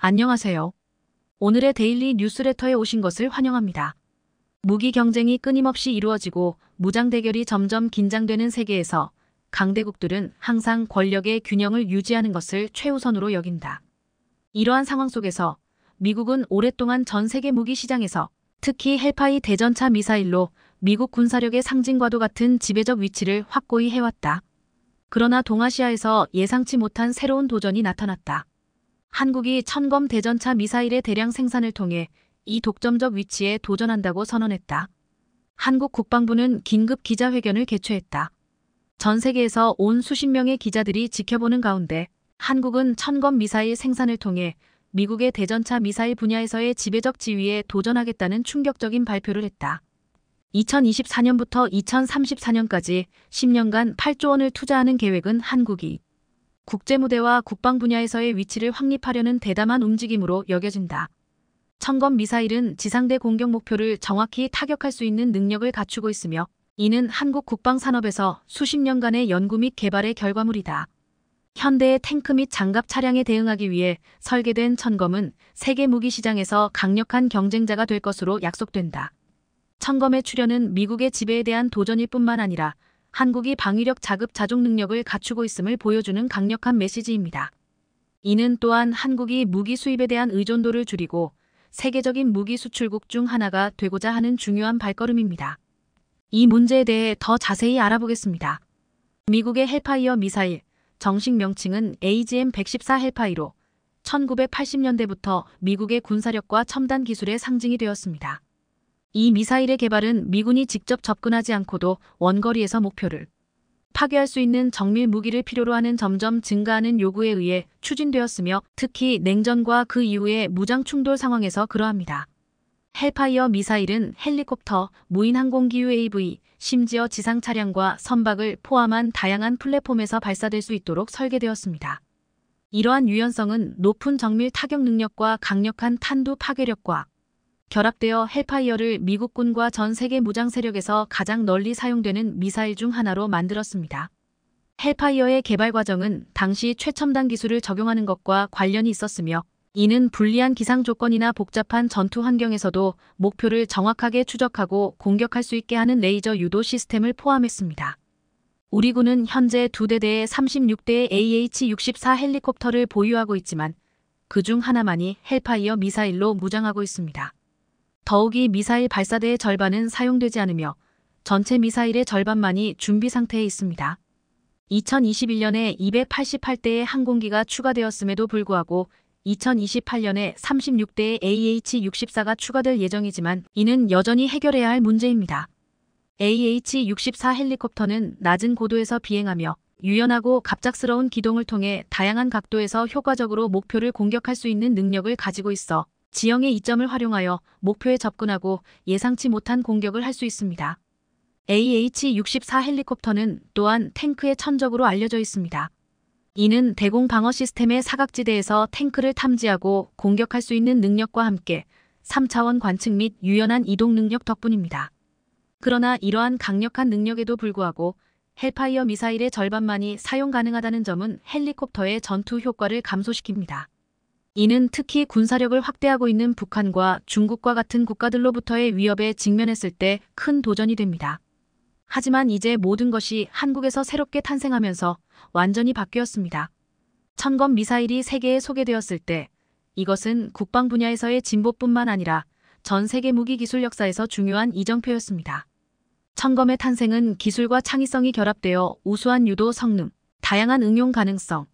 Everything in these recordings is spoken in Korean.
안녕하세요. 오늘의 데일리 뉴스레터에 오신 것을 환영합니다. 무기 경쟁이 끊임없이 이루어지고 무장 대결이 점점 긴장되는 세계에서 강대국들은 항상 권력의 균형을 유지하는 것을 최우선으로 여긴다. 이러한 상황 속에서 미국은 오랫동안 전 세계 무기 시장에서 특히 헬파이 대전차 미사일로 미국 군사력의 상징과도 같은 지배적 위치를 확고히 해왔다. 그러나 동아시아에서 예상치 못한 새로운 도전이 나타났다. 한국이 천검 대전차 미사일의 대량 생산을 통해 이 독점적 위치에 도전한다고 선언했다. 한국 국방부는 긴급 기자회견을 개최했다. 전 세계에서 온 수십 명의 기자들이 지켜보는 가운데 한국은 천검 미사일 생산을 통해 미국의 대전차 미사일 분야에서의 지배적 지위에 도전하겠다는 충격적인 발표를 했다. 2024년부터 2034년까지 10년간 8조 원을 투자하는 계획은 한국이 국제무대와 국방 분야에서의 위치를 확립하려는 대담한 움직임으로 여겨진다. 천검 미사일은 지상대 공격 목표를 정확히 타격할 수 있는 능력을 갖추고 있으며 이는 한국 국방 산업에서 수십 년간의 연구 및 개발의 결과물이다. 현대의 탱크 및 장갑 차량에 대응하기 위해 설계된 천검은 세계 무기 시장에서 강력한 경쟁자가 될 것으로 약속된다. 천검의 출현은 미국의 지배에 대한 도전일 뿐만 아니라 한국이 방위력 자급자족 능력을 갖추고 있음을 보여주는 강력한 메시지입니다. 이는 또한 한국이 무기 수입에 대한 의존도를 줄이고 세계적인 무기 수출국 중 하나가 되고자 하는 중요한 발걸음입니다. 이 문제에 대해 더 자세히 알아보겠습니다. 미국의 헬파이어 미사일, 정식 명칭은 AGM-114 헬파이로 1980년대부터 미국의 군사력과 첨단 기술의 상징이 되었습니다. 이 미사일의 개발은 미군이 직접 접근하지 않고도 원거리에서 목표를 파괴할 수 있는 정밀 무기를 필요로 하는 점점 증가하는 요구에 의해 추진되었으며 특히 냉전과 그 이후의 무장 충돌 상황에서 그러합니다. 헬파이어 미사일은 헬리콥터, 무인 항공기 UAV, 심지어 지상 차량과 선박을 포함한 다양한 플랫폼에서 발사될 수 있도록 설계되었습니다. 이러한 유연성은 높은 정밀 타격 능력과 강력한 탄두 파괴력과 결합되어 헬파이어를 미국군과 전 세계 무장 세력에서 가장 널리 사용되는 미사일 중 하나로 만들었습니다. 헬파이어의 개발 과정은 당시 최첨단 기술을 적용하는 것과 관련이 있었으며 이는 불리한 기상 조건이나 복잡한 전투 환경에서도 목표를 정확하게 추적하고 공격할 수 있게 하는 레이저 유도 시스템을 포함했습니다. 우리 군은 현재 2대대의 36대의 AH-64 헬리콥터를 보유하고 있지만 그중 하나만이 헬파이어 미사일로 무장하고 있습니다. 더욱이 미사일 발사대의 절반은 사용되지 않으며 전체 미사일의 절반만이 준비 상태에 있습니다. 2021년에 288대의 항공기가 추가되었음에도 불구하고 2028년에 36대의 AH-64가 추가될 예정이지만 이는 여전히 해결해야 할 문제입니다. AH-64 헬리콥터는 낮은 고도에서 비행하며 유연하고 갑작스러운 기동을 통해 다양한 각도에서 효과적으로 목표를 공격할 수 있는 능력을 가지고 있어 지형의 이점을 활용하여 목표에 접근하고 예상치 못한 공격을 할 수 있습니다. AH-64 헬리콥터는 또한 탱크의 천적으로 알려져 있습니다. 이는 대공 방어 시스템의 사각지대에서 탱크를 탐지하고 공격할 수 있는 능력과 함께 3차원 관측 및 유연한 이동 능력 덕분입니다. 그러나 이러한 강력한 능력에도 불구하고 헬파이어 미사일의 절반만이 사용 가능하다는 점은 헬리콥터의 전투 효과를 감소시킵니다. 이는 특히 군사력을 확대하고 있는 북한과 중국과 같은 국가들로부터의 위협에 직면했을 때 큰 도전이 됩니다. 하지만 이제 모든 것이 한국에서 새롭게 탄생하면서 완전히 바뀌었습니다. 천검 미사일이 세계에 소개되었을 때 이것은 국방 분야에서의 진보뿐만 아니라 전 세계 무기 기술 역사에서 중요한 이정표였습니다. 천검의 탄생은 기술과 창의성이 결합되어 우수한 유도 성능, 다양한 응용 가능성,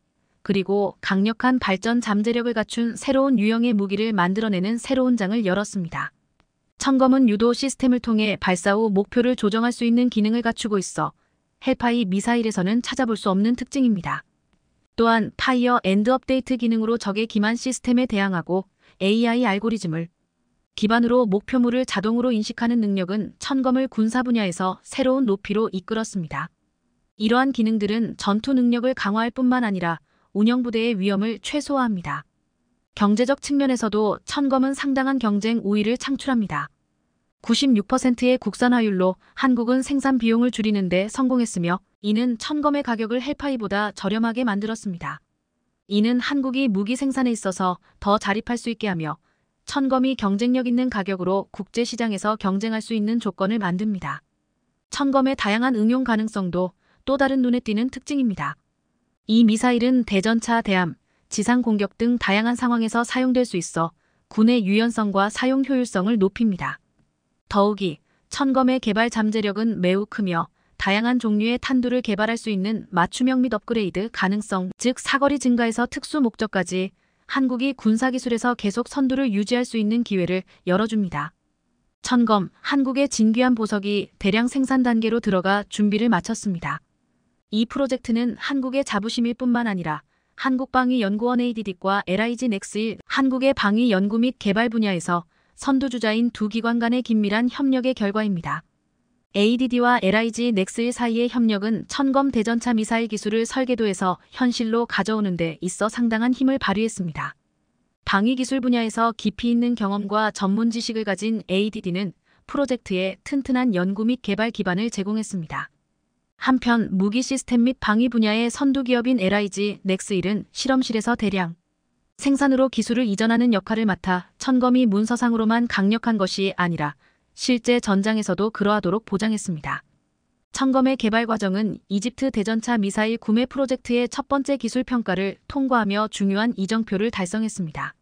그리고 강력한 발전 잠재력을 갖춘 새로운 유형의 무기를 만들어내는 새로운 장을 열었습니다. 천검은 유도 시스템을 통해 발사 후 목표를 조정할 수 있는 기능을 갖추고 있어 헬파이 미사일에서는 찾아볼 수 없는 특징입니다. 또한 파이어 앤드 업데이트 기능으로 적의 기만 시스템에 대항하고 AI 알고리즘을 기반으로 목표물을 자동으로 인식하는 능력은 천검을 군사 분야에서 새로운 높이로 이끌었습니다. 이러한 기능들은 전투 능력을 강화할 뿐만 아니라 운영부대의 위험을 최소화합니다. 경제적 측면에서도 천검은 상당한 경쟁 우위를 창출합니다. 96%의 국산화율로 한국은 생산 비용을 줄이는 데 성공했으며 이는 천검의 가격을 헬파이보다 저렴하게 만들었습니다. 이는 한국이 무기 생산에 있어서 더 자립할 수 있게 하며 천검이 경쟁력 있는 가격으로 국제 시장에서 경쟁할 수 있는 조건을 만듭니다. 천검의 다양한 응용 가능성도 또 다른 눈에 띄는 특징입니다. 이 미사일은 대전차, 대함, 지상 공격 등 다양한 상황에서 사용될 수 있어 군의 유연성과 사용 효율성을 높입니다. 더욱이 천검의 개발 잠재력은 매우 크며 다양한 종류의 탄두를 개발할 수 있는 맞춤형 및 업그레이드 가능성, 즉 사거리 증가에서 특수 목적까지 한국이 군사기술에서 계속 선두를 유지할 수 있는 기회를 열어줍니다. 천검, 한국의 진귀한 보석이 대량 생산 단계로 들어가 준비를 마쳤습니다. 이 프로젝트는 한국의 자부심일 뿐만 아니라 한국방위연구원 ADD과 LIG 넥스1 한국의 방위 연구 및 개발 분야에서 선두주자인 두 기관 간의 긴밀한 협력의 결과입니다. ADD와 LIG 넥스1 사이의 협력은 천검 대전차 미사일 기술을 설계도에서 현실로 가져오는 데 있어 상당한 힘을 발휘했습니다. 방위기술 분야에서 깊이 있는 경험과 전문 지식을 가진 ADD는 프로젝트에 튼튼한 연구 및 개발 기반을 제공했습니다. 한편 무기 시스템 및 방위 분야의 선두기업인 LIG 넥스1은 실험실에서 대량 생산으로 기술을 이전하는 역할을 맡아 천검이 문서상으로만 강력한 것이 아니라 실제 전장에서도 그러하도록 보장했습니다. 천검의 개발 과정은 이집트 대전차 미사일 구매 프로젝트의 첫 번째 기술 평가를 통과하며 중요한 이정표를 달성했습니다.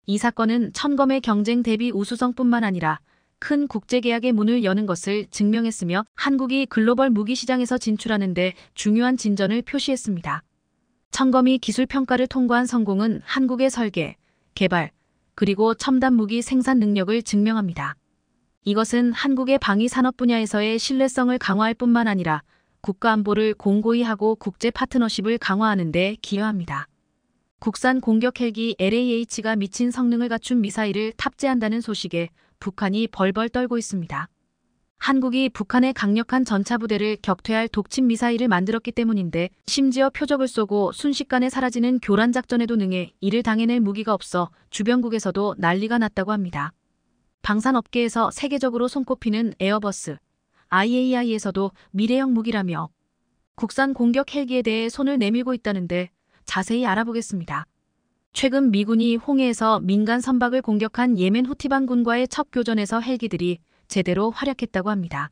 이 사건은 천검의 경쟁 대비 우수성뿐만 아니라 큰 국제계약의 문을 여는 것을 증명했으며 한국이 글로벌 무기 시장에서 진출하는 데 중요한 진전을 표시했습니다. 천검이 기술 평가를 통과한 성공은 한국의 설계, 개발, 그리고 첨단 무기 생산 능력을 증명합니다. 이것은 한국의 방위 산업 분야에서의 신뢰성을 강화할 뿐만 아니라 국가 안보를 공고히 하고 국제 파트너십을 강화하는 데 기여합니다. 국산 공격 헬기 LAH가 미친 성능을 갖춘 미사일을 탑재한다는 소식에 북한이 벌벌 떨고 있습니다. 한국이 북한의 강력한 전차부대를 격퇴할 독침 미사일을 만들었기 때문인데 심지어 표적을 쏘고 순식간에 사라지는 교란작전에도 능해 이를 당해낼 무기가 없어 주변국에서도 난리가 났다고 합니다. 방산업계에서 세계적으로 손꼽히는 에어버스, IAI에서도 미래형 무기라며 국산 공격 헬기에 대해 손을 내밀고 있다는데 자세히 알아보겠습니다. 최근 미군이 홍해에서 민간 선박을 공격한 예멘 후티 반군과의 첫 교전에서 헬기들이 제대로 활약했다고 합니다.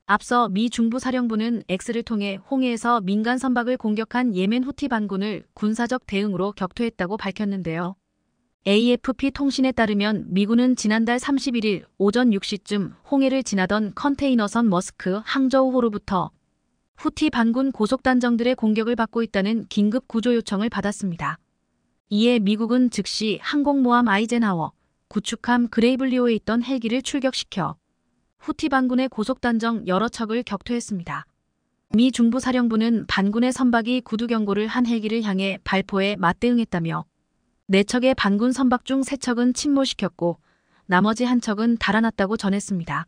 앞서 미 중부사령부는 X를 통해 홍해에서 민간 선박을 공격한 예멘 후티 반군을 군사적 대응으로 격퇴했다고 밝혔는데요. AFP 통신에 따르면 미군은 지난달 31일 오전 6시쯤 홍해를 지나던 컨테이너선 머스크 항저우호로부터 후티 반군 고속단정들의 공격을 받고 있다는 긴급 구조 요청을 받았습니다. 이에 미국은 즉시 항공모함 아이젠하워, 구축함 그레이블리오에 있던 헬기를 출격시켜 후티 반군의 고속단정 여러 척을 격퇴했습니다. 미 중부사령부는 반군의 선박이 구두 경고를 한 헬기를 향해 발포에 맞대응했다며 4척의 반군 선박 중 3척은 침몰시켰고 나머지 1척은 달아났다고 전했습니다.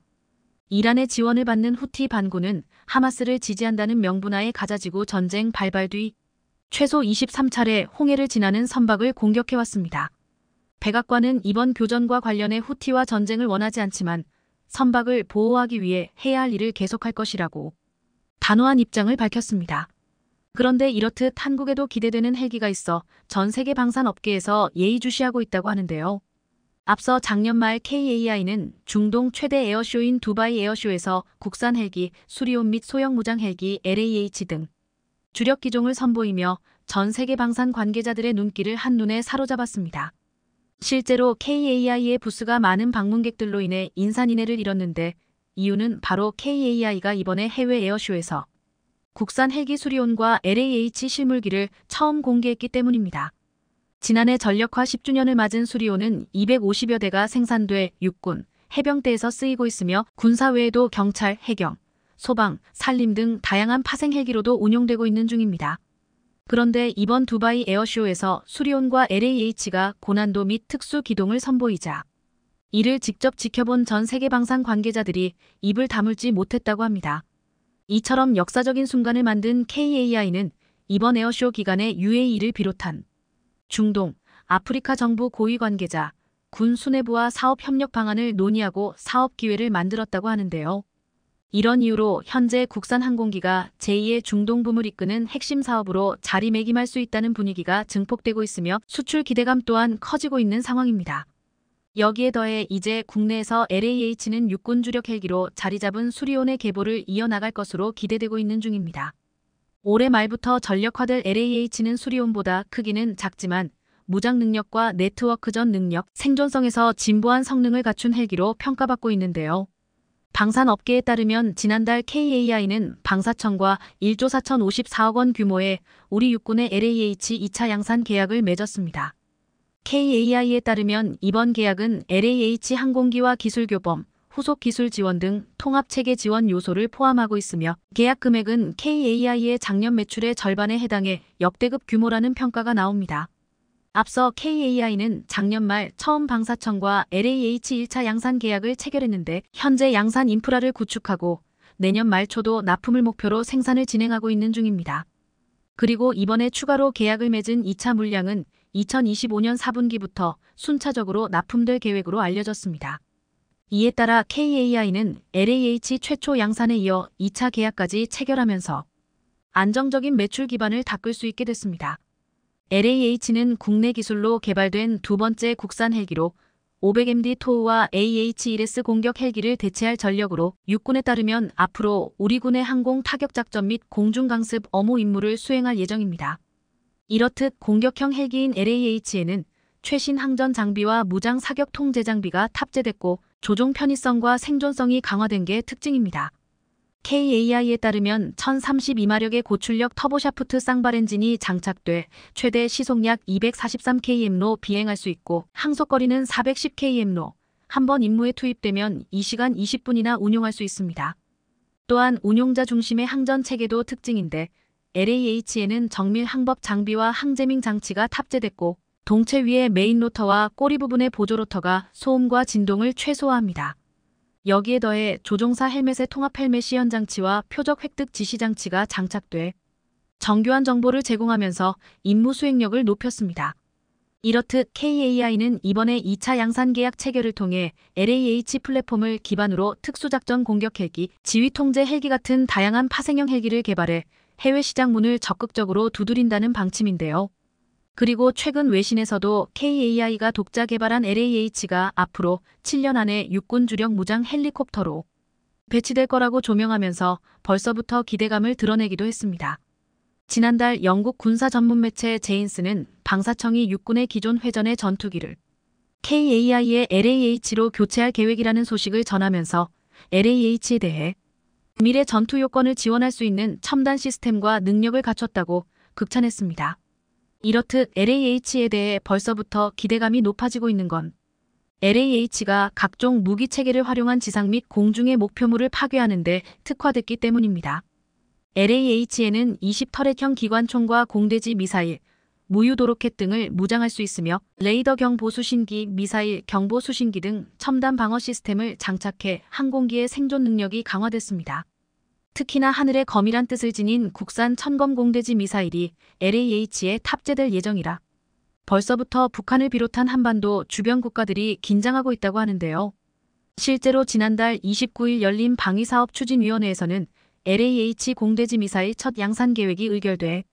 이란의 지원을 받는 후티 반군은 하마스를 지지한다는 명분하에 가자지구 전쟁 발발 뒤 최소 23차례 홍해를 지나는 선박을 공격해왔습니다. 백악관은 이번 교전과 관련해 후티와 전쟁을 원하지 않지만 선박을 보호하기 위해 해야 할 일을 계속할 것이라고 단호한 입장을 밝혔습니다. 그런데 이렇듯 한국에도 기대되는 헬기가 있어 전 세계 방산업계에서 예의주시하고 있다고 하는데요. 앞서 작년 말 KAI는 중동 최대 에어쇼인 두바이 에어쇼에서 국산 헬기 수리온 및 소형 무장 헬기 LAH 등 주력 기종을 선보이며 전 세계 방산 관계자들의 눈길을 한눈에 사로잡았습니다. 실제로 KAI의 부스가 많은 방문객들로 인해 인산인해를 이뤘는데 이유는 바로 KAI가 이번에 해외 에어쇼에서 국산 헬기 수리온과 LAH 실물기를 처음 공개했기 때문입니다. 지난해 전력화 10주년을 맞은 수리온은 250여 대가 생산돼 육군, 해병대에서 쓰이고 있으며 군사 외에도 경찰, 해경, 소방, 산림 등 다양한 파생 헬기로도 운용되고 있는 중입니다. 그런데 이번 두바이 에어쇼에서 수리온과 LAH가 고난도 및 특수 기동을 선보이자 이를 직접 지켜본 전 세계 방산 관계자들이 입을 다물지 못했다고 합니다. 이처럼 역사적인 순간을 만든 KAI는 이번 에어쇼 기간에 UAE를 비롯한 중동, 아프리카 정부 고위 관계자, 군 수뇌부와 사업 협력 방안을 논의하고 사업 기회를 만들었다고 하는데요. 이런 이유로 현재 국산 항공기가 제2의 중동붐을 이끄는 핵심 사업으로 자리매김할 수 있다는 분위기가 증폭되고 있으며 수출 기대감 또한 커지고 있는 상황입니다. 여기에 더해 이제 국내에서 LAH는 육군 주력 헬기로 자리 잡은 수리온의 계보를 이어나갈 것으로 기대되고 있는 중입니다. 올해 말부터 전력화될 LAH는 수리온보다 크기는 작지만 무장 능력과 네트워크전 능력, 생존성에서 진보한 성능을 갖춘 헬기로 평가받고 있는데요. 방산업계에 따르면 지난달 KAI는 방사청과 1조 4,054억 원 규모의 우리 육군의 LAH 2차 양산 계약을 맺었습니다. KAI에 따르면 이번 계약은 LAH 항공기와 기술 교범, 후속 기술 지원 등 통합체계 지원 요소를 포함하고 있으며 계약 금액은 KAI의 작년 매출의 절반에 해당해 역대급 규모라는 평가가 나옵니다. 앞서 KAI는 작년 말 처음 방사청과 LAH 1차 양산 계약을 체결했는데 현재 양산 인프라를 구축하고 내년 말 초도 납품을 목표로 생산을 진행하고 있는 중입니다. 그리고 이번에 추가로 계약을 맺은 2차 물량은 2025년 4분기부터 순차적으로 납품될 계획으로 알려졌습니다. 이에 따라 KAI는 LAH 최초 양산에 이어 2차 계약까지 체결하면서 안정적인 매출 기반을 닦을 수 있게 됐습니다. LAH는 국내 기술로 개발된 두 번째 국산 헬기로 500MD 토우와 AH-1S 공격 헬기를 대체할 전력으로 육군에 따르면 앞으로 우리 군의 항공 타격작전 및 공중강습 업무 임무를 수행할 예정입니다. 이렇듯 공격형 헬기인 LAH에는 최신 항전 장비와 무장 사격 통제 장비가 탑재됐고 조종 편의성과 생존성이 강화된 게 특징입니다. KAI에 따르면 1032마력의 고출력 터보샤프트 쌍발 엔진이 장착돼 최대 시속 약 243km로 비행할 수 있고 항속거리는 410km로 한 번 임무에 투입되면 2시간 20분이나 운용할 수 있습니다. 또한 운용자 중심의 항전 체계도 특징인데 LAH에는 정밀 항법 장비와 항제밍 장치가 탑재됐고 동체 위의 메인 로터와 꼬리 부분의 보조 로터가 소음과 진동을 최소화합니다. 여기에 더해 조종사 헬멧의 통합 헬멧 시연 장치와 표적 획득 지시 장치가 장착돼 정교한 정보를 제공하면서 임무 수행력을 높였습니다. 이렇듯 KAI는 이번에 2차 양산 계약 체결을 통해 LAH 플랫폼을 기반으로 특수작전 공격 헬기, 지휘 통제 헬기 같은 다양한 파생형 헬기를 개발해 해외 시장 문을 적극적으로 두드린다는 방침인데요. 그리고 최근 외신에서도 KAI가 독자 개발한 LAH가 앞으로 7년 안에 육군 주력 무장 헬리콥터로 배치될 거라고 조명하면서 벌써부터 기대감을 드러내기도 했습니다. 지난달 영국 군사 전문 매체 제인스는 방사청이 육군의 기존 회전의 전투기를 KAI의 LAH로 교체할 계획이라는 소식을 전하면서 LAH에 대해 미래 전투 요건을 지원할 수 있는 첨단 시스템과 능력을 갖췄다고 극찬했습니다. 이렇듯 LAH에 대해 벌써부터 기대감이 높아지고 있는 건 LAH가 각종 무기 체계를 활용한 지상 및 공중의 목표물을 파괴하는 데 특화됐기 때문입니다. LAH에는 20터렛형 기관총과 공대지 미사일, 무유도 로켓 등을 무장할 수 있으며 레이더 경보 수신기, 미사일 경보 수신기 등 첨단 방어 시스템을 장착해 항공기의 생존 능력이 강화됐습니다. 특히나 하늘의 검이란 뜻을 지닌 국산 천검 공대지 미사일이 LAH에 탑재될 예정이라 벌써부터 북한을 비롯한 한반도 주변 국가들이 긴장하고 있다고 하는데요. 실제로 지난달 29일 열린 방위사업추진위원회에서는 LAH 공대지 미사일 첫 양산 계획이 의결돼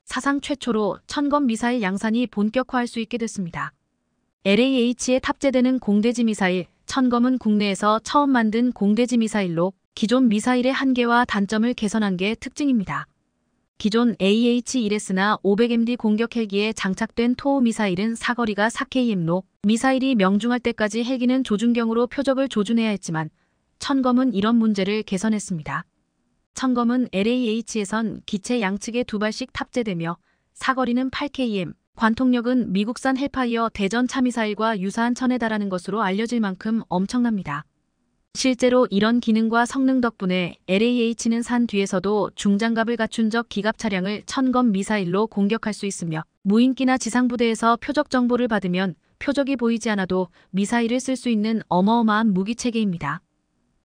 사상 최초로 천검 미사일 양산이 본격화할 수 있게 됐습니다. LAH에 탑재되는 공대지 미사일 천검은 국내에서 처음 만든 공대지 미사일로 기존 미사일의 한계와 단점을 개선한 게 특징입니다. 기존 AH-1S나 500MD 공격 헬기에 장착된 토우 미사일은 사거리가 4km로 미사일이 명중할 때까지 헬기는 조준경으로 표적을 조준해야 했지만 천검은 이런 문제를 개선했습니다. 천검은 LAH에선 기체 양측에 2발씩 탑재되며 사거리는 8km, 관통력은 미국산 헬파이어 대전 차미사일과 유사한 천에 달하는 것으로 알려질 만큼 엄청납니다. 실제로 이런 기능과 성능 덕분에 LAH는 산 뒤에서도 중장갑을 갖춘 적 기갑 차량을 천검 미사일로 공격할 수 있으며 무인기나 지상부대에서 표적 정보를 받으면 표적이 보이지 않아도 미사일을 쓸 수 있는 어마어마한 무기체계입니다.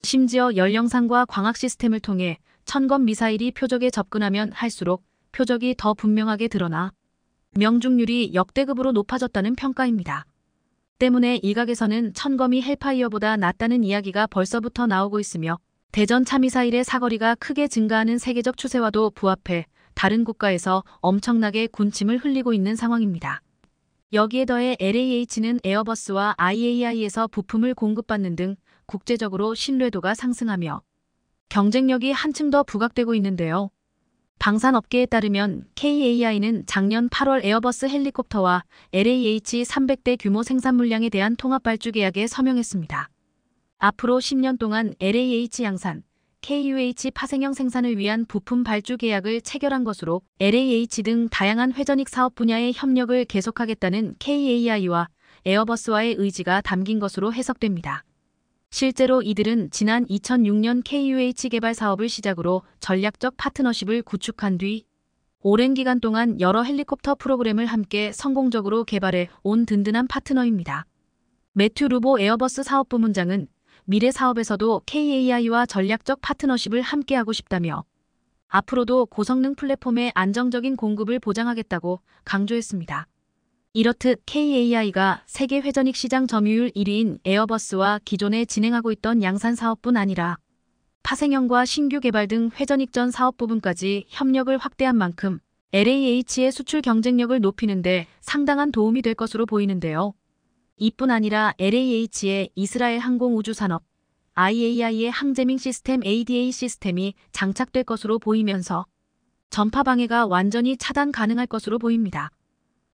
심지어 열영상과 광학 시스템을 통해 천검 미사일이 표적에 접근하면 할수록 표적이 더 분명하게 드러나 명중률이 역대급으로 높아졌다는 평가입니다. 때문에 일각에서는 천검이 헬파이어보다 낫다는 이야기가 벌써부터 나오고 있으며 대전 차미사일의 사거리가 크게 증가하는 세계적 추세와도 부합해 다른 국가에서 엄청나게 군침을 흘리고 있는 상황입니다. 여기에 더해 LAH는 에어버스와 IAI에서 부품을 공급받는 등 국제적으로 신뢰도가 상승하며 경쟁력이 한층 더 부각되고 있는데요. 방산업계에 따르면 KAI는 작년 8월 에어버스 헬리콥터와 LAH 300대 규모 생산 물량에 대한 통합 발주 계약에 서명했습니다. 앞으로 10년 동안 LAH 양산, KUH 파생형 생산을 위한 부품 발주 계약을 체결한 것으로 LAH 등 다양한 회전익 사업 분야의 협력을 계속하겠다는 KAI와 에어버스와의 의지가 담긴 것으로 해석됩니다. 실제로 이들은 지난 2006년 KUH 개발 사업을 시작으로 전략적 파트너십을 구축한 뒤 오랜 기간 동안 여러 헬리콥터 프로그램을 함께 성공적으로 개발해 온 든든한 파트너입니다. 매튜 루보 에어버스 사업부문장은 미래 사업에서도 KAI와 전략적 파트너십을 함께하고 싶다며 앞으로도 고성능 플랫폼의 안정적인 공급을 보장하겠다고 강조했습니다. 이렇듯 KAI가 세계 회전익 시장 점유율 1위인 에어버스와 기존에 진행하고 있던 양산 사업뿐 아니라 파생형과 신규 개발 등 회전익 전 사업 부분까지 협력을 확대한 만큼 LAH의 수출 경쟁력을 높이는 데 상당한 도움이 될 것으로 보이는데요. 이뿐 아니라 LAH의 이스라엘 항공우주산업, IAI의 항제밍 시스템 ADA 시스템이 장착될 것으로 보이면서 전파 방해가 완전히 차단 가능할 것으로 보입니다.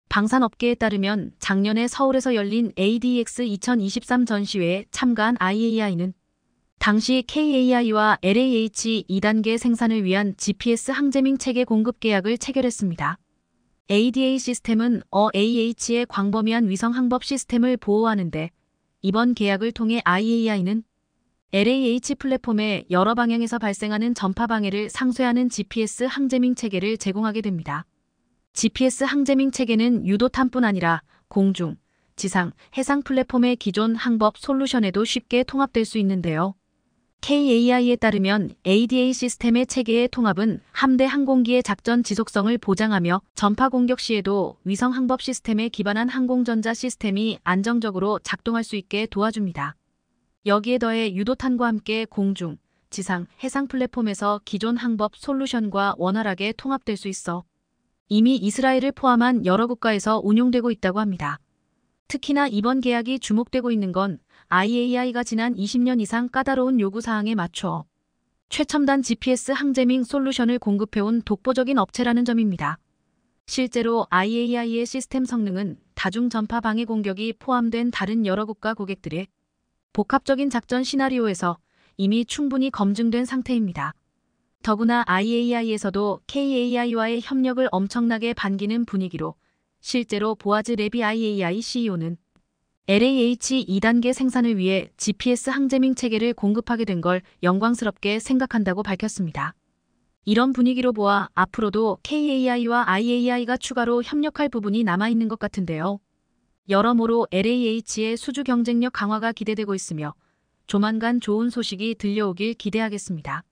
방산업계에 따르면 작년에 서울에서 열린 ADX 2023 전시회에 참가한 IAI는 당시 KAI와 LAH 2단계 생산을 위한 GPS 항제밍 체계 공급 계약을 체결했습니다. ADA 시스템은 AH의 광범위한 위성 항법 시스템을 보호하는데 이번 계약을 통해 IAI는 LAH 플랫폼에 여러 방향에서 발생하는 전파 방해를 상쇄하는 GPS 항제밍 체계를 제공하게 됩니다. GPS 항제밍 체계는 유도탄뿐 아니라 공중, 지상, 해상 플랫폼의 기존 항법 솔루션에도 쉽게 통합될 수 있는데요. KAI에 따르면 ADA 시스템의 체계의 통합은 함대 항공기의 작전 지속성을 보장하며 전파 공격 시에도 위성 항법 시스템에 기반한 항공전자 시스템이 안정적으로 작동할 수 있게 도와줍니다. 여기에 더해 유도탄과 함께 공중, 지상, 해상 플랫폼에서 기존 항법 솔루션과 원활하게 통합될 수 있어 이미 이스라엘을 포함한 여러 국가에서 운용되고 있다고 합니다. 특히나 이번 계약이 주목되고 있는 건 IAI가 지난 20년 이상 까다로운 요구사항에 맞춰 최첨단 GPS 항제밍 솔루션을 공급해온 독보적인 업체라는 점입니다. 실제로 IAI의 시스템 성능은 다중전파 방해 공격이 포함된 다른 여러 국가 고객들의 복합적인 작전 시나리오에서 이미 충분히 검증된 상태입니다. 더구나 IAI에서도 KAI와의 협력을 엄청나게 반기는 분위기로 실제로 보아즈 레비 IAI CEO는 LAH 2단계 생산을 위해 GPS 항제밍 체계를 공급하게 된 걸 영광스럽게 생각한다고 밝혔습니다. 이런 분위기로 보아 앞으로도 KAI와 IAI가 추가로 협력할 부분이 남아있는 것 같은데요. 여러모로 LAH의 수주 경쟁력 강화가 기대되고 있으며 조만간 좋은 소식이 들려오길 기대하겠습니다.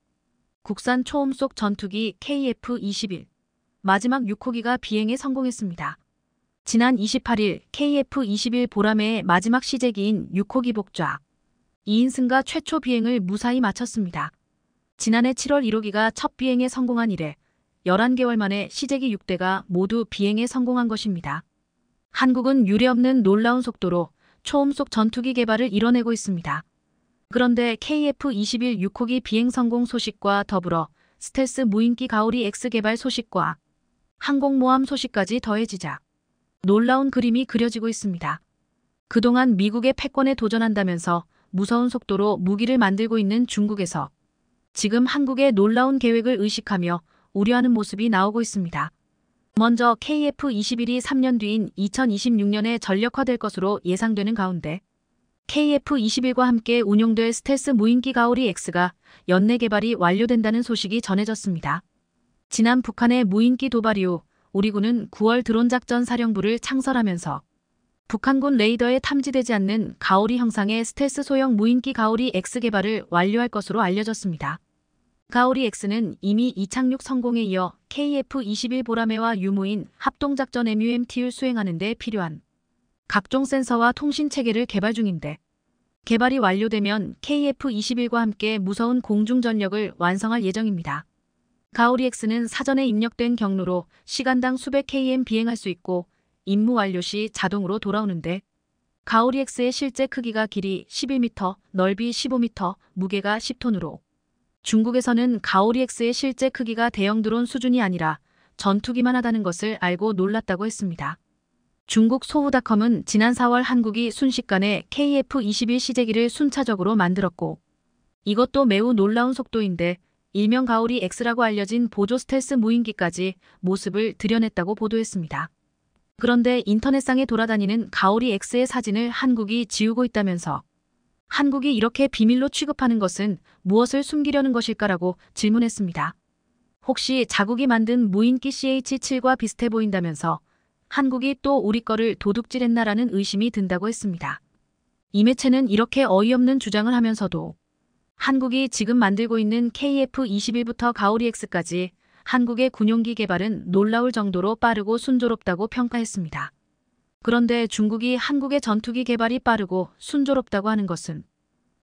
국산 초음속 전투기 KF-21 마지막 6호기가 비행에 성공했습니다. 지난 28일 KF-21 보라매의 마지막 시제기인 6호기 복좌 2인승과 최초 비행을 무사히 마쳤습니다. 지난해 7월 1호기가 첫 비행에 성공한 이래 11개월 만에 시제기 6대가 모두 비행에 성공한 것입니다. 한국은 유례없는 놀라운 속도로 초음속 전투기 개발을 이뤄내고 있습니다. 그런데 KF-21 6호기 비행 성공 소식과 더불어 스텔스 무인기 가오리 X 개발 소식과 항공모함 소식까지 더해지자 놀라운 그림이 그려지고 있습니다. 그동안 미국의 패권에 도전한다면서 무서운 속도로 무기를 만들고 있는 중국에서 지금 한국의 놀라운 계획을 의식하며 우려하는 모습이 나오고 있습니다. 먼저 KF-21이 3년 뒤인 2026년에 전력화될 것으로 예상되는 가운데 KF-21과 함께 운용될 스텔스 무인기 가오리 X가 연내 개발이 완료된다는 소식이 전해졌습니다. 지난 북한의 무인기 도발 이후 우리 군은 9월 드론작전사령부를 창설하면서 북한군 레이더에 탐지되지 않는 가오리 형상의 스텔스 소형 무인기 가오리 X 개발을 완료할 것으로 알려졌습니다. 가오리 X는 이미 이착륙 성공에 이어 KF-21 보라매와 유무인 합동작전 MUMT를 수행하는 데 필요한 각종 센서와 통신 체계를 개발 중인데 개발이 완료되면 KF-21과 함께 무서운 공중전력을 완성할 예정입니다. 가오리-X는 사전에 입력된 경로로 시간당 수백 km 비행할 수 있고 임무 완료 시 자동으로 돌아오는데 가오리-X의 실제 크기가 길이 11m, 넓이 15m, 무게가 10톤으로 중국에서는 가오리-X의 실제 크기가 대형 드론 수준이 아니라 전투기만 하다는 것을 알고 놀랐다고 했습니다. 중국 소후닷컴은 지난 4월 한국이 순식간에 KF-21 시제기를 순차적으로 만들었고 이것도 매우 놀라운 속도인데 일명 가오리 X라고 알려진 보조 스텔스 무인기까지 모습을 드러냈다고 보도했습니다. 그런데 인터넷상에 돌아다니는 가오리 X의 사진을 한국이 지우고 있다면서 한국이 이렇게 비밀로 취급하는 것은 무엇을 숨기려는 것일까라고 질문했습니다. 혹시 자국이 만든 무인기 CH-7과 비슷해 보인다면서 한국이 또 우리 거를 도둑질했나라는 의심이 든다고 했습니다. 이 매체는 이렇게 어이없는 주장을 하면서도 한국이 지금 만들고 있는 KF-21부터 가오리-X까지 한국의 군용기 개발은 놀라울 정도로 빠르고 순조롭다고 평가했습니다. 그런데 중국이 한국의 전투기 개발이 빠르고 순조롭다고 하는 것은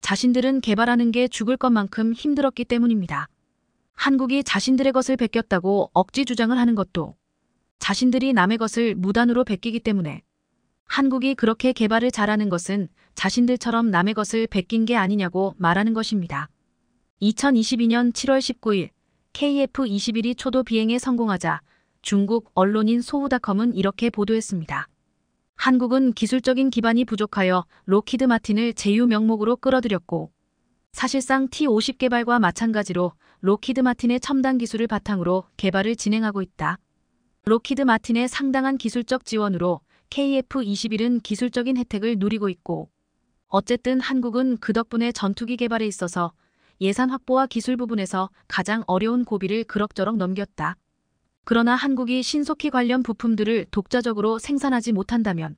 자신들은 개발하는 게 죽을 것만큼 힘들었기 때문입니다. 한국이 자신들의 것을 베꼈다고 억지 주장을 하는 것도 자신들이 남의 것을 무단으로 베끼기 때문에 한국이 그렇게 개발을 잘하는 것은 자신들처럼 남의 것을 베낀 게 아니냐고 말하는 것입니다. 2022년 7월 19일 KF-21이 초도 비행에 성공하자 중국 언론인 소후닷컴은 이렇게 보도했습니다. 한국은 기술적인 기반이 부족하여 록히드 마틴을 제휴 명목으로 끌어들였고 사실상 T-50 개발과 마찬가지로 록히드 마틴의 첨단 기술을 바탕으로 개발을 진행하고 있다. 록히드 마틴의 상당한 기술적 지원으로 KF-21은 기술적인 혜택을 누리고 있고 어쨌든 한국은 그 덕분에 전투기 개발에 있어서 예산 확보와 기술 부분에서 가장 어려운 고비를 그럭저럭 넘겼다. 그러나 한국이 신속히 관련 부품들을 독자적으로 생산하지 못한다면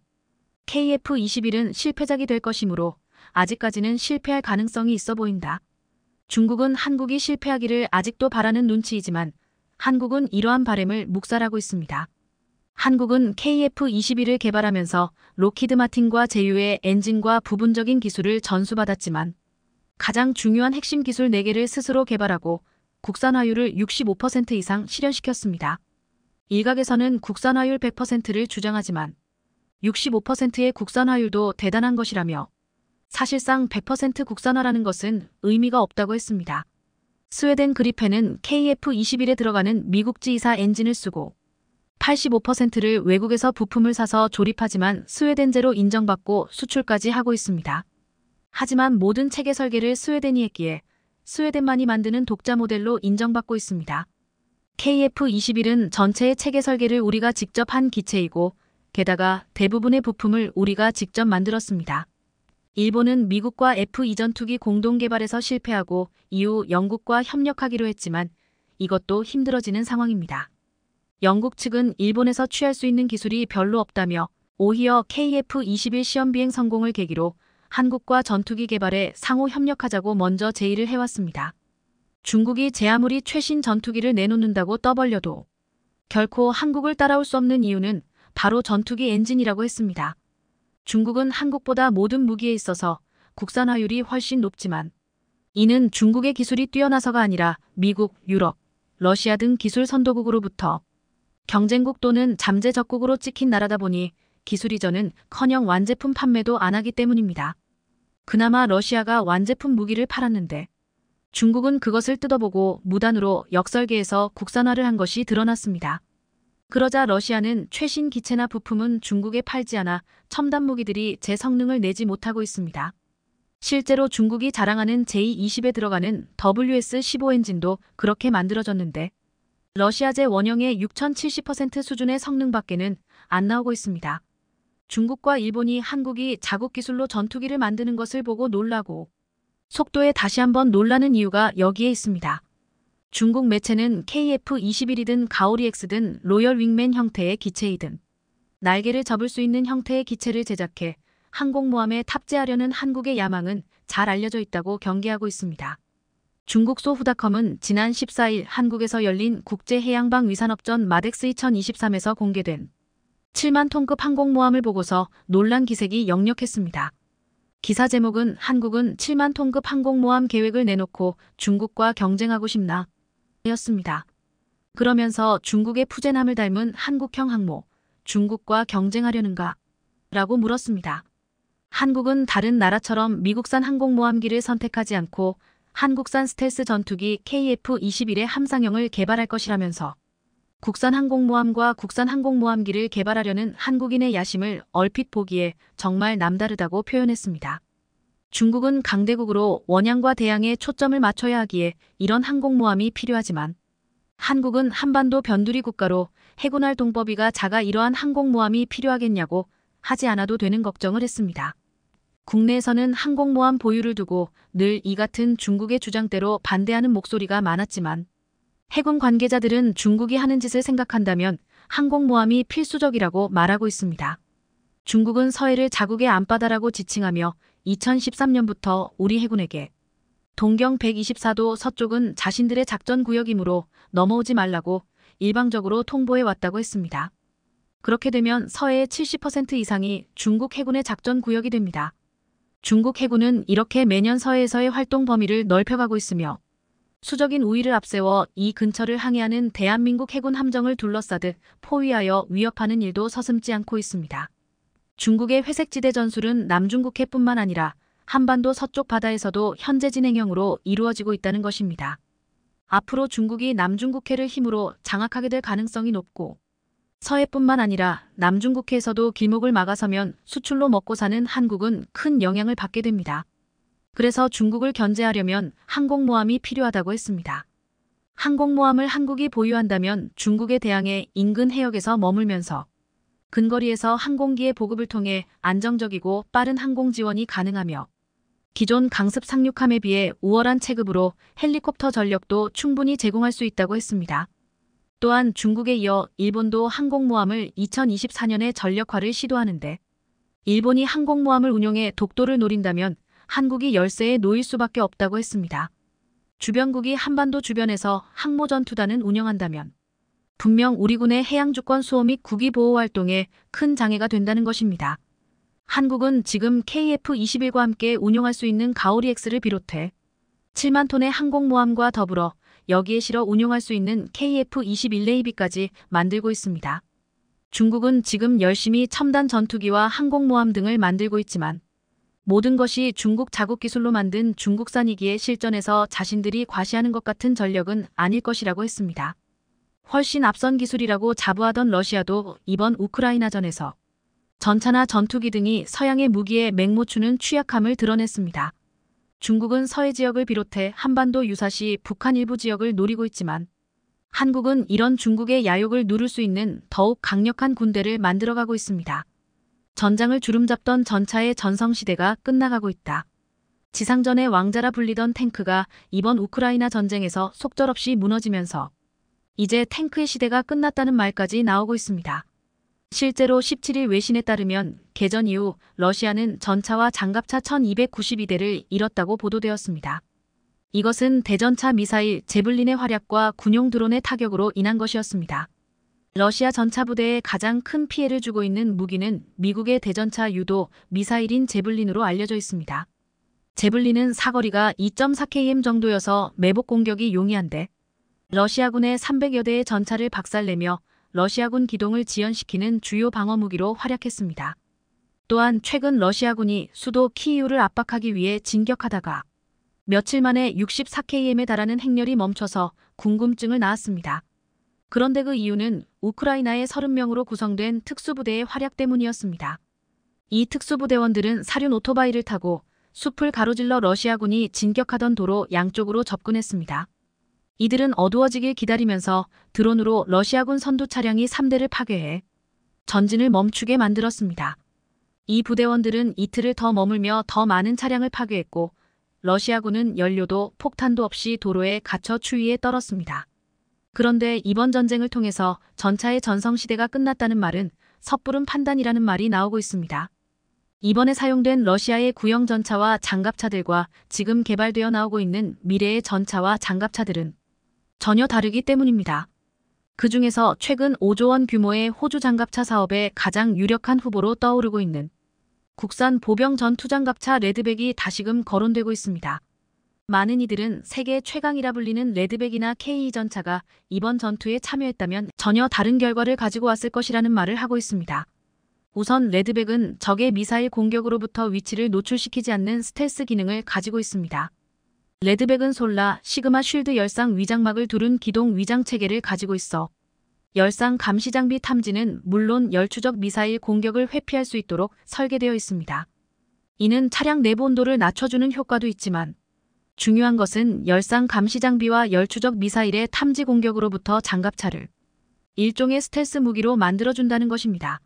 KF-21은 실패작이 될 것이므로 아직까지는 실패할 가능성이 있어 보인다. 중국은 한국이 실패하기를 아직도 바라는 눈치이지만 한국은 이러한 바람을 묵살하고 있습니다. 한국은 KF-21을 개발하면서 록히드 마틴과 제휴의 엔진과 부분적인 기술을 전수받았지만 가장 중요한 핵심 기술 4개를 스스로 개발하고 국산화율을 65% 이상 실현시켰습니다. 일각에서는 국산화율 100%를 주장하지만 65%의 국산화율도 대단한 것이라며 사실상 100% 국산화라는 것은 의미가 없다고 했습니다. 스웨덴 그리펜은 KF-21에 들어가는 미국 G2 엔진을 쓰고 85%를 외국에서 부품을 사서 조립하지만 스웨덴제로 인정받고 수출까지 하고 있습니다. 하지만 모든 체계 설계를 스웨덴이 했기에 스웨덴만이 만드는 독자 모델로 인정받고 있습니다. KF-21은 전체의 체계 설계를 우리가 직접 한 기체이고 게다가 대부분의 부품을 우리가 직접 만들었습니다. 일본은 미국과 F2 전투기 공동 개발에서 실패하고 이후 영국과 협력하기로 했지만 이것도 힘들어지는 상황입니다. 영국 측은 일본에서 취할 수 있는 기술이 별로 없다며 오히려 KF-21 시험 비행 성공을 계기로 한국과 전투기 개발에 상호 협력하자고 먼저 제의를 해왔습니다. 중국이 제 아무리 최신 전투기를 내놓는다고 떠벌려도 결코 한국을 따라올 수 없는 이유는 바로 전투기 엔진이라고 했습니다. 중국은 한국보다 모든 무기에 있어서 국산화율이 훨씬 높지만 이는 중국의 기술이 뛰어나서가 아니라 미국, 유럽, 러시아 등 기술 선도국으로부터 경쟁국 또는 잠재 적국으로 찍힌 나라다 보니 기술 이전은커녕 완제품 판매도 안 하기 때문입니다. 그나마 러시아가 완제품 무기를 팔았는데 중국은 그것을 뜯어보고 무단으로 역설계해서 국산화를 한 것이 드러났습니다. 그러자 러시아는 최신 기체나 부품은 중국에 팔지 않아 첨단 무기들이 제 성능을 내지 못하고 있습니다. 실제로 중국이 자랑하는 J-20에 들어가는 WS-15 엔진도 그렇게 만들어졌는데 러시아제 원형의 6070% 수준의 성능밖에는 안 나오고 있습니다. 중국과 일본이 한국이 자국 기술로 전투기를 만드는 것을 보고 놀라고 속도에 다시 한번 놀라는 이유가 여기에 있습니다. 중국 매체는 KF-21이든 가오리-X든 로열 윙맨 형태의 기체이든 날개를 접을 수 있는 형태의 기체를 제작해 항공모함에 탑재하려는 한국의 야망은 잘 알려져 있다고 경계하고 있습니다. 중국 소후닷컴은 지난 14일 한국에서 열린 국제해양방위산업전 마덱스 2023에서 공개된 7만 톤급 항공모함을 보고서 논란 기색이 역력했습니다. 기사 제목은 한국은 7만 톤급 항공모함 계획을 내놓고 중국과 경쟁하고 싶나? 였습니다. 그러면서 중국의 푸젠함을 닮은 한국형 항모, 중국과 경쟁하려는가? 라고 물었습니다. 한국은 다른 나라처럼 미국산 항공모함기를 선택하지 않고 한국산 스텔스 전투기 KF-21의 함상형을 개발할 것이라면서 국산 항공모함과 국산 항공모함기를 개발하려는 한국인의 야심을 얼핏 보기에 정말 남다르다고 표현했습니다. 중국은 강대국으로 원양과 대양에 초점을 맞춰야 하기에 이런 항공모함이 필요하지만 한국은 한반도 변두리 국가로 해군할 동법이가 작아 이러한 항공모함이 필요하겠냐고 하지 않아도 되는 걱정을 했습니다. 국내에서는 항공모함 보유를 두고 늘 이 같은 중국의 주장대로 반대하는 목소리가 많았지만 해군 관계자들은 중국이 하는 짓을 생각한다면 항공모함이 필수적이라고 말하고 있습니다. 중국은 서해를 자국의 앞바다라고 지칭하며 2013년부터 우리 해군에게 동경 124도 서쪽은 자신들의 작전구역이므로 넘어오지 말라고 일방적으로 통보해 왔다고 했습니다. 그렇게 되면 서해의 70% 이상이 중국 해군의 작전구역이 됩니다. 중국 해군은 이렇게 매년 서해에서의 활동 범위를 넓혀가고 있으며 수적인 우위를 앞세워 이 근처를 항해하는 대한민국 해군 함정을 둘러싸듯 포위하여 위협하는 일도 서슴지 않고 있습니다. 중국의 회색지대 전술은 남중국해뿐만 아니라 한반도 서쪽 바다에서도 현재 진행형으로 이루어지고 있다는 것입니다. 앞으로 중국이 남중국해를 힘으로 장악하게 될 가능성이 높고 서해뿐만 아니라 남중국해에서도 길목을 막아서면 수출로 먹고 사는 한국은 큰 영향을 받게 됩니다. 그래서 중국을 견제하려면 항공모함이 필요하다고 했습니다. 항공모함을 한국이 보유한다면 중국에 대항해 인근 해역에서 머물면서 근거리에서 항공기의 보급을 통해 안정적이고 빠른 항공 지원이 가능하며 기존 강습 상륙함에 비해 우월한 체급으로 헬리콥터 전력도 충분히 제공할 수 있다고 했습니다. 또한 중국에 이어 일본도 항공모함을 2024년에 전력화를 시도하는데 일본이 항공모함을 운용해 독도를 노린다면 한국이 열세에 놓일 수밖에 없다고 했습니다. 주변국이 한반도 주변에서 항모전투단을 운영한다면 분명 우리 군의 해양주권 수호 및 국위보호 활동에 큰 장애가 된다는 것입니다. 한국은 지금 KF-21과 함께 운용할 수 있는 가오리-X를 비롯해 7만 톤의 항공모함과 더불어 여기에 실어 운용할 수 있는 KF-21 네이비까지 만들고 있습니다. 중국은 지금 열심히 첨단 전투기와 항공모함 등을 만들고 있지만 모든 것이 중국 자국 기술로 만든 중국산이기에 실전에서 자신들이 과시하는 것 같은 전력은 아닐 것이라고 했습니다. 훨씬 앞선 기술이라고 자부하던 러시아도 이번 우크라이나전에서 전차나 전투기 등이 서양의 무기에 맹모추는 취약함을 드러냈습니다. 중국은 서해 지역을 비롯해 한반도 유사시 북한 일부 지역을 노리고 있지만 한국은 이런 중국의 야욕을 누를 수 있는 더욱 강력한 군대를 만들어가고 있습니다. 전장을 주름잡던 전차의 전성시대가 끝나가고 있다. 지상전의 왕자라 불리던 탱크가 이번 우크라이나 전쟁에서 속절없이 무너지면서 이제 탱크의 시대가 끝났다는 말까지 나오고 있습니다. 실제로 17일 외신에 따르면 개전 이후 러시아는 전차와 장갑차 1292대를 잃었다고 보도되었습니다. 이것은 대전차 미사일 제블린의 활약과 군용 드론의 타격으로 인한 것이었습니다. 러시아 전차 부대에 가장 큰 피해를 주고 있는 무기는 미국의 대전차 유도 미사일인 제블린으로 알려져 있습니다. 제블린은 사거리가 2.4km 정도여서 매복 공격이 용이한데 러시아군의 300여 대의 전차를 박살내며 러시아군 기동을 지연시키는 주요 방어 무기로 활약했습니다. 또한 최근 러시아군이 수도 키이우를 압박하기 위해 진격하다가 며칠 만에 64km에 달하는 행렬이 멈춰서 궁금증을 낳았습니다. 그런데 그 이유는 우크라이나의 30명으로 구성된 특수부대의 활약 때문이었습니다. 이 특수부대원들은 사륜 오토바이를 타고 숲을 가로질러 러시아군이 진격하던 도로 양쪽으로 접근했습니다. 이들은 어두워지길 기다리면서 드론으로 러시아군 선두 차량이 3대를 파괴해 전진을 멈추게 만들었습니다. 이 부대원들은 이틀을 더 머물며 더 많은 차량을 파괴했고 러시아군은 연료도 폭탄도 없이 도로에 갇혀 추위에 떨었습니다. 그런데 이번 전쟁을 통해서 전차의 전성시대가 끝났다는 말은 섣부른 판단이라는 말이 나오고 있습니다. 이번에 사용된 러시아의 구형 전차와 장갑차들과 지금 개발되어 나오고 있는 미래의 전차와 장갑차들은 전혀 다르기 때문입니다. 그 중에서 최근 5조 원 규모의 호주 장갑차 사업의 가장 유력한 후보로 떠오르고 있는 국산 보병 전투장갑차 레드백이 다시금 거론되고 있습니다. 많은 이들은 세계 최강이라 불리는 레드백이나 K 전차가 이번 전투에 참여했다면 전혀 다른 결과를 가지고 왔을 것이라는 말을 하고 있습니다. 우선 레드백은 적의 미사일 공격으로부터 위치를 노출시키지 않는 스텔스 기능을 가지고 있습니다. 레드백은 솔라, 시그마 쉴드 열상 위장막을 두른 기동 위장 체계를 가지고 있어 열상 감시 장비 탐지는 물론 열추적 미사일 공격을 회피할 수 있도록 설계되어 있습니다. 이는 차량 내부 온도를 낮춰주는 효과도 있지만 중요한 것은 열상 감시 장비와 열추적 미사일의 탐지 공격으로부터 장갑차를 일종의 스텔스 무기로 만들어준다는 것입니다.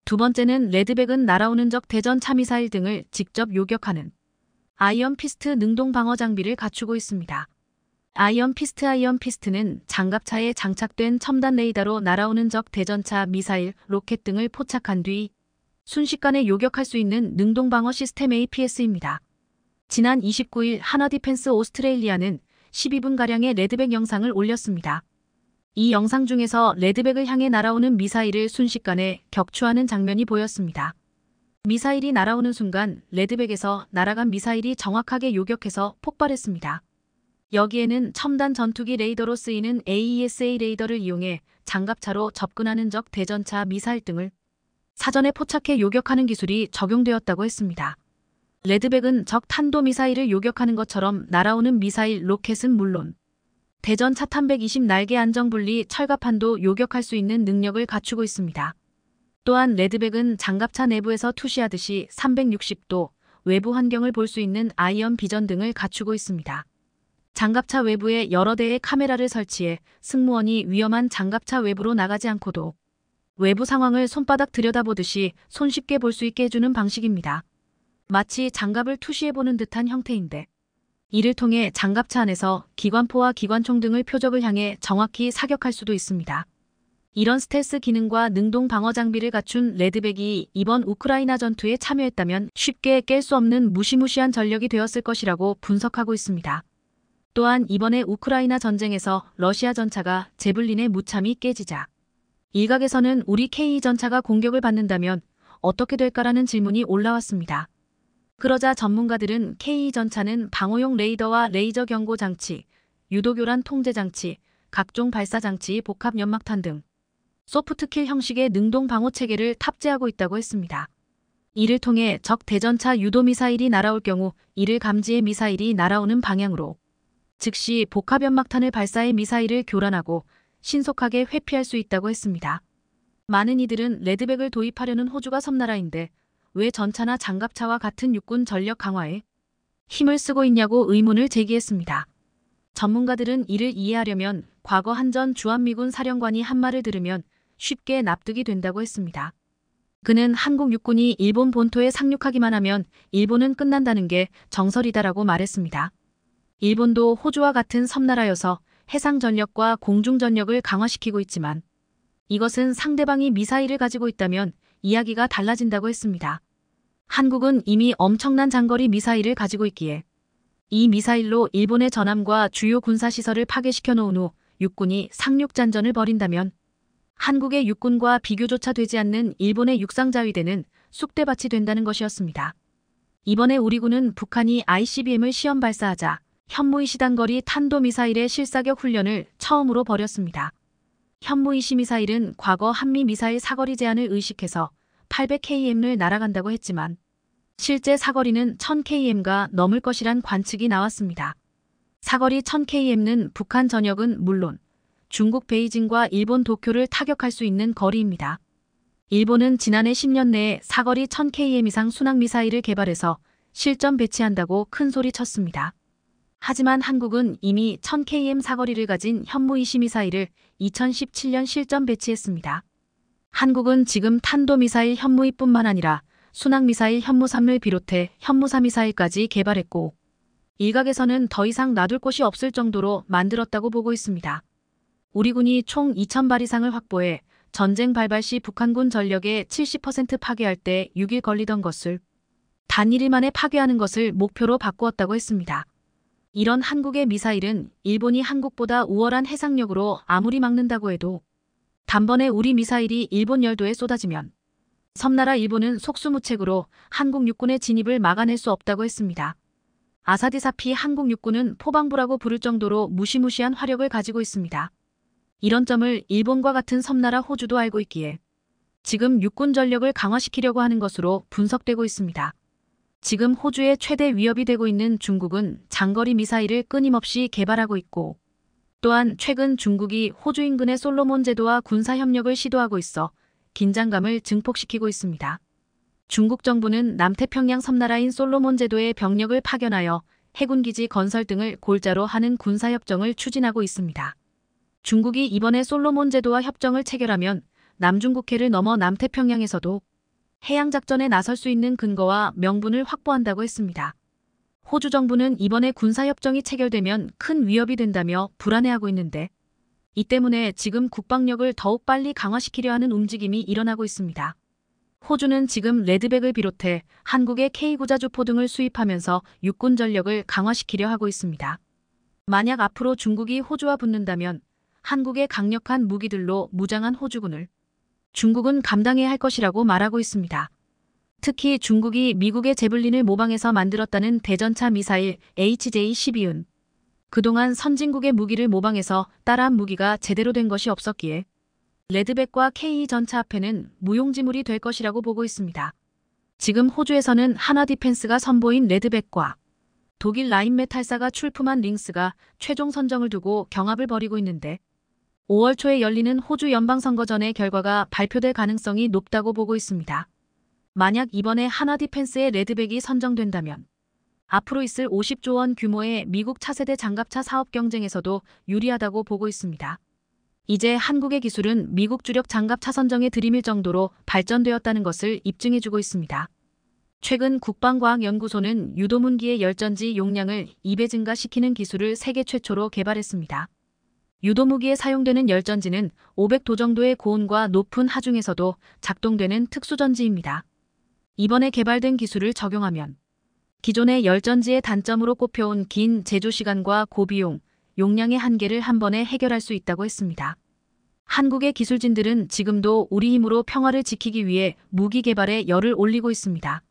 두 번째는 레드백은 날아오는 적 대전차 미사일 등을 직접 요격하는 아이언 피스트 능동 방어 장비를 갖추고 있습니다. 아이언 피스트는 장갑차에 장착된 첨단 레이더로 날아오는 적 대전차 미사일, 로켓 등을 포착한 뒤 순식간에 요격할 수 있는 능동 방어 시스템 APS입니다. 지난 29일 한화디펜스 오스트레일리아는 12분가량의 레드백 영상을 올렸습니다. 이 영상 중에서 레드백을 향해 날아오는 미사일을 순식간에 격추하는 장면이 보였습니다. 미사일이 날아오는 순간 레드백에서 날아간 미사일이 정확하게 요격해서 폭발했습니다. 여기에는 첨단 전투기 레이더로 쓰이는 AESA 레이더를 이용해 장갑차로 접근하는 적 대전차 미사일 등을 사전에 포착해 요격하는 기술이 적용되었다고 했습니다. 레드백은 적 탄도미사일을 요격하는 것처럼 날아오는 미사일 로켓은 물론 대전차 탄 120 날개 안정분리 철갑판도 요격할 수 있는 능력을 갖추고 있습니다. 또한 레드백은 장갑차 내부에서 투시하듯이 360도 외부 환경을 볼 수 있는 아이언 비전 등을 갖추고 있습니다. 장갑차 외부에 여러 대의 카메라를 설치해 승무원이 위험한 장갑차 외부로 나가지 않고도 외부 상황을 손바닥 들여다보듯이 손쉽게 볼 수 있게 해주는 방식입니다. 마치 장갑을 투시해보는 듯한 형태인데 이를 통해 장갑차 안에서 기관포와 기관총 등을 표적을 향해 정확히 사격할 수도 있습니다. 이런 스텔스 기능과 능동 방어 장비를 갖춘 레드백이 이번 우크라이나 전투에 참여했다면 쉽게 깰 수 없는 무시무시한 전력이 되었을 것이라고 분석하고 있습니다. 또한 이번에 우크라이나 전쟁에서 러시아 전차가 제블린의 무참히 깨지자 일각에서는 우리 K 전차가 공격을 받는다면 어떻게 될까라는 질문이 올라왔습니다. 그러자 전문가들은 K 전차는 방호용 레이더와 레이저 경고 장치, 유도교란 통제 장치, 각종 발사 장치, 복합 연막탄 등 소프트킬 형식의 능동 방호 체계를 탑재하고 있다고 했습니다. 이를 통해 적 대전차 유도 미사일이 날아올 경우 이를 감지해 미사일이 날아오는 방향으로 즉시 복합 연막탄을 발사해 미사일을 교란하고 신속하게 회피할 수 있다고 했습니다. 많은 이들은 레드백을 도입하려는 호주가 섬나라인데 왜 전차나 장갑차와 같은 육군 전력 강화에 힘을 쓰고 있냐고 의문을 제기했습니다. 전문가들은 이를 이해하려면 과거 한전 주한미군 사령관이 한 말을 들으면 쉽게 납득이 된다고 했습니다. 그는 한국 육군이 일본 본토에 상륙하기만 하면 일본은 끝난다는 게 정설이다라고 말했습니다. 일본도 호주와 같은 섬나라여서 해상 전력과 공중 전력을 강화시키고 있지만 이것은 상대방이 미사일을 가지고 있다면 이야기가 달라진다고 했습니다. 한국은 이미 엄청난 장거리 미사일을 가지고 있기에 이 미사일로 일본의 전함과 주요 군사시설을 파괴시켜 놓은 후 육군이 상륙작전을 벌인다면 한국의 육군과 비교조차 되지 않는 일본의 육상자위대는 쑥대밭이 된다는 것이었습니다. 이번에 우리 군은 북한이 ICBM을 시험 발사하자 현무이시 단거리 탄도미사일의 실사격 훈련을 처음으로 벌였습니다. 현무이시 미사일은 과거 한미 미사일 사거리 제한을 의식해서 800km를 날아간다고 했지만 실제 사거리는 1000km가 넘을 것이란 관측이 나왔습니다. 사거리 1000km는 북한 전역은 물론 중국 베이징과 일본 도쿄를 타격할 수 있는 거리입니다. 일본은 지난해 10년 내에 사거리 1000km 이상 순항미사일을 개발해서 실전 배치한다고 큰 소리 쳤습니다. 하지만 한국은 이미 1000km 사거리를 가진 현무이시 미사일을 2017년 실전 배치했습니다. 한국은 지금 탄도미사일 현무이뿐만 아니라 순항미사일 현무3을 비롯해 현무4 미사일까지 개발했고 일각에서는 더 이상 놔둘 곳이 없을 정도로 만들었다고 보고 있습니다. 우리 군이 총 2000발 이상을 확보해 전쟁 발발 시 북한군 전력의 70% 파괴할 때 6일 걸리던 것을 단 1일 만에 파괴하는 것을 목표로 바꾸었다고 했습니다. 이런 한국의 미사일은 일본이 한국보다 우월한 해상력으로 아무리 막는다고 해도 단번에 우리 미사일이 일본 열도에 쏟아지면 섬나라 일본은 속수무책으로 한국 육군의 진입을 막아낼 수 없다고 했습니다. 아사디사피 한국 육군은 포방부라고 부를 정도로 무시무시한 화력을 가지고 있습니다. 이런 점을 일본과 같은 섬나라 호주도 알고 있기에 지금 육군 전력을 강화시키려고 하는 것으로 분석되고 있습니다. 지금 호주의 최대 위협이 되고 있는 중국은 장거리 미사일을 끊임없이 개발하고 있고 또한 최근 중국이 호주 인근의 솔로몬 제도와 군사협력을 시도하고 있어 긴장감을 증폭시키고 있습니다. 중국 정부는 남태평양 섬나라인 솔로몬 제도에 병력을 파견하여 해군기지 건설 등을 골자로 하는 군사협정을 추진하고 있습니다. 중국이 이번에 솔로몬 제도와 협정을 체결하면 남중국해를 넘어 남태평양에서도 해양작전에 나설 수 있는 근거와 명분을 확보한다고 했습니다. 호주 정부는 이번에 군사협정이 체결되면 큰 위협이 된다며 불안해하고 있는데 이 때문에 지금 국방력을 더욱 빨리 강화시키려 하는 움직임이 일어나고 있습니다. 호주는 지금 레드백을 비롯해 한국의 K9자주포 등을 수입하면서 육군 전력을 강화시키려 하고 있습니다. 만약 앞으로 중국이 호주와 붙는다면 한국의 강력한 무기들로 무장한 호주군을 중국은 감당해야 할 것이라고 말하고 있습니다. 특히 중국이 미국의 제블린을 모방해서 만들었다는 대전차 미사일 HJ-12은 그동안 선진국의 무기를 모방해서 따라한 무기가 제대로 된 것이 없었기에 레드백과 K 전차 앞에는 무용지물이 될 것이라고 보고 있습니다. 지금 호주에서는 한화 디펜스가 선보인 레드백과 독일 라인메탈사가 출품한 링스가 최종 선정을 두고 경합을 벌이고 있는데 5월 초에 열리는 호주 연방선거 전의 결과가 발표될 가능성이 높다고 보고 있습니다. 만약 이번에 한화 디펜스의 레드백이 선정된다면 앞으로 있을 50조 원 규모의 미국 차세대 장갑차 사업 경쟁에서도 유리하다고 보고 있습니다. 이제 한국의 기술은 미국 주력 장갑차 선정에 들이밀 정도로 발전되었다는 것을 입증해주고 있습니다. 최근 국방과학연구소는 유도문기의 열전지 용량을 2배 증가시키는 기술을 세계 최초로 개발했습니다. 유도무기에 사용되는 열전지는 500도 정도의 고온과 높은 하중에서도 작동되는 특수전지입니다. 이번에 개발된 기술을 적용하면 기존의 열전지의 단점으로 꼽혀온 긴 제조 시간과 고비용, 용량의 한계를 한 번에 해결할 수 있다고 했습니다. 한국의 기술진들은 지금도 우리 힘으로 평화를 지키기 위해 무기 개발에 열을 올리고 있습니다.